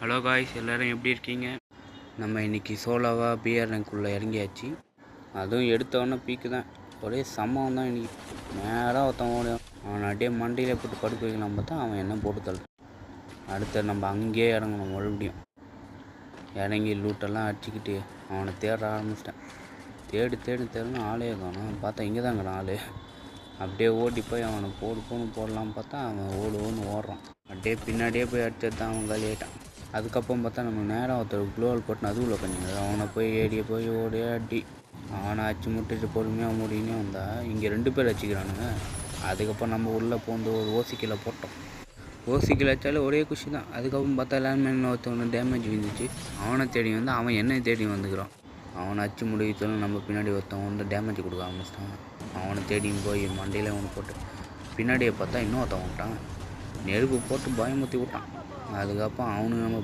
Hello guys, எல்லோரும் எப்படி இருக்கீங்க? நம்ம இன்றைக்கி சோலோவாக பிஆர் ரேங்க்குள்ளே இறங்கியாச்சு. அதுவும் எடுத்தவொடனே பீக்கு தான். ஒரே சம்பவம் தான் இன்றைக்கி. நேராக ஒருத்தன் ஓடும். அவனை அப்படியே மண்டியில் போட்டு படுக்க வைக்கலாம் பார்த்தா அவன் என்ன போட்டு தள்ளுறான். அடுத்து நம்ம அங்கேயே இறங்கணும். மறுபடியும் இறங்கி லூட்டெல்லாம் அடிச்சுக்கிட்டு அவனை தேட ஆரம்பிச்சிட்டேன். தேடுன்னு ஆளே காணும். பார்த்தா இங்கே தாங்க ஆள். அப்படியே ஓடி போய் அவனை போடலாம் பார்த்தா அவன் ஓடுன்னு ஓடுறான். அப்படியே பின்னாடியே போய் அடிச்சது தான் அவன் காலியாயிட்டான். அதுக்கப்புறம் பார்த்தா நம்ம நேராக ஒருத்தர் குளோவல் போட்டு அதுக்குள்ளே கொஞ்சம் அவனை போய் போய் ஓடியே அடி அவனை அடிச்சு முட்டிட்டு பொறுமையாக மூடினே வந்தா இங்கே 2 பேர் அடிச்சிக்கிறானுங்க. அதுக்கப்புறம் நம்ம உள்ளே போந்து ஒரு ஓசிக்கில் போட்டோம். ஓசிக்கில் அடித்தாலே ஒரே குஷி தான். அதுக்கப்புறம் பார்த்தா லேண்ட்மேன் ஒருத்தவனை டேமேஜ் விழுந்துச்சு. அவனை தேடி வந்து அவன் என்னை தேடி வந்துக்கிறான். அவனை அடிச்சு முடிக்கணும். நம்ம பின்னாடி ஒருத்தவன் வந்து டேமேஜ் கொடுக்க ஆரம்பிச்சிட்டான். அவனை தேடியும் போய் மண்டையில் அவனை போட்டு பின்னாடியே பார்த்தா இன்னொருத்தவன் விட்டான். நெருப்பு போட்டு பயமுற்றி விட்டான். அதுக்கப்புறம் அவனு நம்ம